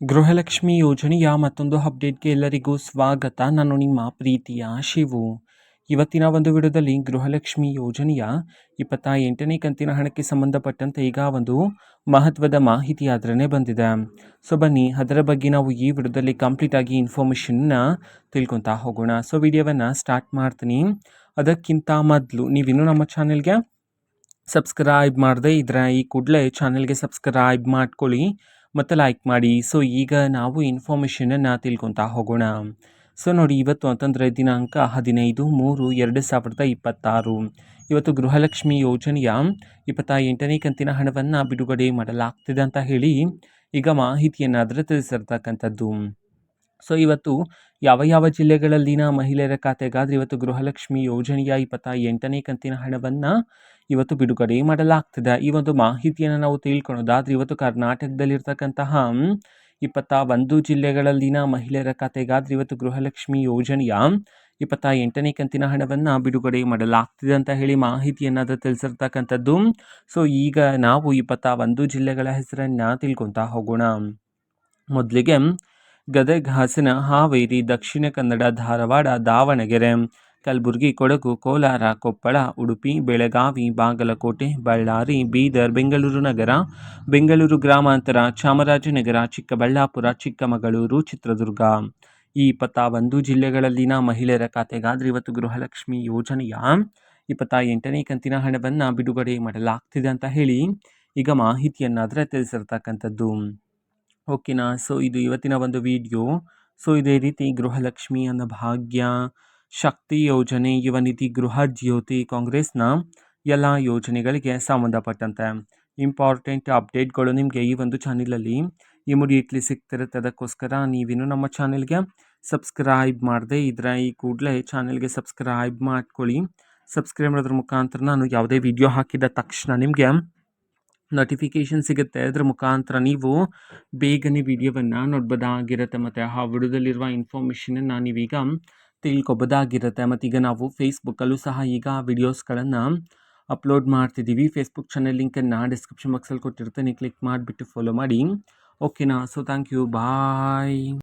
ಗೃಹಲಕ್ಷ್ಮಿ ಯೋಜನೆಯ ಮತ್ತೊಂದು ಅಪ್ಡೇಟ್ಗೆ ಎಲ್ಲರಿಗೂ ಸ್ವಾಗತ. ನಾನು ನಿಮ್ಮ ಪ್ರೀತಿಯ ಶಿವು. ಇವತ್ತಿನ ಒಂದು ವಿಡಿಯೋದಲ್ಲಿ ಗೃಹಲಕ್ಷ್ಮಿ ಯೋಜನೆಯ 28ನೇ ಕಂತಿನ ಹಣಕ್ಕೆ ಸಂಬಂಧಪಟ್ಟಂತೆ ಈಗ ಒಂದು ಮಹತ್ವದ ಮಾಹಿತಿ ಆದ್ರೇ ಬಂದಿದೆ. ಸೊ ಬನ್ನಿ ಅದರ ಬಗ್ಗೆ ನಾವು ಈ ವಿಡಿಯೋದಲ್ಲಿ ಕಂಪ್ಲೀಟ್ ಆಗಿ ಇನ್ಫಾರ್ಮೇಷನ್ನ ತಿಳ್ಕೊತಾ ಹೋಗೋಣ. ಸೊ ವಿಡಿಯೋವನ್ನು ಸ್ಟಾರ್ಟ್ ಮಾಡ್ತೀನಿ. ಅದಕ್ಕಿಂತ ಮೊದಲು ನೀವಿನ್ನೂ ನಮ್ಮ ಚಾನೆಲ್ಗೆ ಸಬ್ಸ್ಕ್ರೈಬ್ ಮಾಡದೆ ಇದ್ರೆ ಈ ಕೂಡಲೇ ಚಾನೆಲ್ಗೆ ಸಬ್ಸ್ಕ್ರೈಬ್ ಮಾಡ್ಕೊಳ್ಳಿ ಮತ್ತು ಲೈಕ್ ಮಾಡಿ. ಸೊ ಈಗ ನಾವು ಇನ್ಫಾರ್ಮೇಷನನ್ನು ತಿಳ್ಕೊತಾ ಹೋಗೋಣ. ಸೊ ನೋಡಿ, ಇವತ್ತು ಅಂತಂದರೆ ದಿನಾಂಕ 15/3/2026. ಇವತ್ತು ಗೃಹಲಕ್ಷ್ಮಿ ಯೋಜನೆಯ 28ನೇ ಕಂತಿನ ಹಣವನ್ನು ಬಿಡುಗಡೆ ಮಾಡಲಾಗ್ತಿದೆ ಅಂತ ಹೇಳಿ ಈಗ ಮಾಹಿತಿಯನ್ನಾದರೆ ತಿಳಿಸಿರ್ತಕ್ಕಂಥದ್ದು. ಸೊ ಇವತ್ತು ಯಾವ ಜಿಲ್ಲೆಗಳಲ್ಲಿನ ಮಹಿಳೆಯರ ಖಾತೆಗಾದರೆ ಇವತ್ತು ಗೃಹಲಕ್ಷ್ಮಿ ಯೋಜನೆಯ 28ನೇ ಕಂತಿನ ಹಣವನ್ನು ಇವತ್ತು ಬಿಡುಗಡೆ ಮಾಡಲಾಗ್ತಿದೆ. ಈ ಒಂದು ಮಾಹಿತಿಯನ್ನು ನಾವು ತಿಳ್ಕೊಳ್ಳೋದಾದ್ರೆ ಇವತ್ತು ಕರ್ನಾಟಕದಲ್ಲಿರ್ತಕ್ಕಂತಹ 21 ಜಿಲ್ಲೆಗಳಲ್ಲಿನ ಮಹಿಳೆಯರ ಖಾತೆಗಾದರೆ ಇವತ್ತು ಗೃಹಲಕ್ಷ್ಮಿ ಯೋಜನೆಯ 28ನೇ ಕಂತಿನ ಹಣವನ್ನು ಬಿಡುಗಡೆ ಮಾಡಲಾಗ್ತಿದೆ ಅಂತ ಹೇಳಿ ಮಾಹಿತಿಯನ್ನು ತಿಳಿಸಿರ್ತಕ್ಕಂಥದ್ದು. ಸೊ ಈಗ ನಾವು 21 ಜಿಲ್ಲೆಗಳ ಹೆಸರನ್ನು ತಿಳ್ಕೊತಾ ಹೋಗೋಣ. ಮೊದಲಿಗೆ ಗದಗ, ಹಾಸನ, ಹಾವೇರಿ, ದಕ್ಷಿಣ ಕನ್ನಡ, ಧಾರವಾಡ, ದಾವಣಗೆರೆ, ಕಲಬುರಗಿ, ಕೊಡಗು, ಕೋಲಾರ, ಕೊಪ್ಪಳ, ಉಡುಪಿ, ಬೆಳಗಾವಿ, ಬಾಗಲಕೋಟೆ, ಬಳ್ಳಾರಿ, ಬೀದರ್, ಬೆಂಗಳೂರು ನಗರ, ಬೆಂಗಳೂರು ಗ್ರಾಮಾಂತರ, ಚಾಮರಾಜನಗರ, ಚಿಕ್ಕಬಳ್ಳಾಪುರ, ಚಿಕ್ಕಮಗಳೂರು, ಚಿತ್ರದುರ್ಗ. ಈ 21 ಜಿಲ್ಲೆಗಳಲ್ಲಿನ ಮಹಿಳೆಯರ ಖಾತೆಗಾದರೆ ಇವತ್ತು ಗೃಹಲಕ್ಷ್ಮಿ ಯೋಜನೆಯ 28ನೇ ಕಂತಿನ ಹಣವನ್ನು ಬಿಡುಗಡೆ ಮಾಡಲಾಗ್ತಿದೆ ಅಂತ ಹೇಳಿ ಈಗ ಮಾಹಿತಿಯನ್ನಾದರೆ ತಿಳಿಸಿರ್ತಕ್ಕಂಥದ್ದು. ಓಕೆನಾ. ಸೊ ಇದು ಇವತ್ತಿನ ಒಂದು ವಿಡಿಯೋ. ಸೊ ಇದೇ ರೀತಿ ಗೃಹಲಕ್ಷ್ಮಿ ಅನ್ನೋ ಭಾಗ್ಯ, ಶಕ್ತಿ ಯೋಜನೆ, ಯುವ ನಿಧಿ, ಗೃಹ ಜ್ಯೋತಿ, ಕಾಂಗ್ರೆಸ್ನ ಎಲ್ಲ ಯೋಜನೆಗಳಿಗೆ ಸಂಬಂಧಪಟ್ಟಂತೆ ಇಂಪಾರ್ಟೆಂಟ್ ಅಪ್ಡೇಟ್ಗಳು ನಿಮಗೆ ಈ ಒಂದು ಚಾನಲಲ್ಲಿ ಇಮಿಡಿಯೇಟ್ಲಿ ಸಿಗ್ತಿರುತ್ತೆ. ಅದಕ್ಕೋಸ್ಕರ ನೀವಿನ್ನೂ ನಮ್ಮ ಚಾನೆಲ್ಗೆ ಸಬ್ಸ್ಕ್ರೈಬ್ ಮಾಡದೆ ಇದ್ರೆ ಈ ಕೂಡಲೇ ಚಾನೆಲ್ಗೆ ಸಬ್ಸ್ಕ್ರೈಬ್ ಮಾಡ್ಕೊಳ್ಳಿ. ಸಬ್ಸ್ಕ್ರೈಬ್ ಮಾಡೋದ್ರ ಮುಖಾಂತರ ನಾನು ಯಾವುದೇ ವಿಡಿಯೋ ಹಾಕಿದ ತಕ್ಷಣ ನಿಮಗೆ ನೋಟಿಫಿಕೇಷನ್ ಸಿಗುತ್ತೆ. ಅದರ ಮುಖಾಂತರ ನೀವು ಬೇಗನೆ ವಿಡಿಯೋವನ್ನು ನೋಡ್ಬೋದಾಗಿರುತ್ತೆ ಮತ್ತು ಆ ವಿಡಿಯೋದಲ್ಲಿರುವ ಇನ್ಫಾರ್ಮೇಷನನ್ನು ನೀವೀಗ ತಿಳ್ಕೊಬೋದಾಗಿರುತ್ತೆ. ಮತ್ತು ಈಗ ನಾವು ಫೇಸ್ಬುಕ್ಕಲ್ಲೂ ಸಹ ಈಗ ವಿಡಿಯೋಸ್ಗಳನ್ನು ಅಪ್ಲೋಡ್ ಮಾಡ್ತಿದ್ದೀವಿ. ಫೇಸ್ಬುಕ್ ಚಾನಲ್ ಲಿಂಕನ್ನು ಡಿಸ್ಕ್ರಿಪ್ಷನ್ ಬಾಕ್ಸಲ್ಲಿ ಕೊಟ್ಟಿರ್ತೇನೆ, ಕ್ಲಿಕ್ ಮಾಡಿಬಿಟ್ಟು ಫಾಲೋ ಮಾಡಿ. ಓಕೆನಾ. So thank you, bye.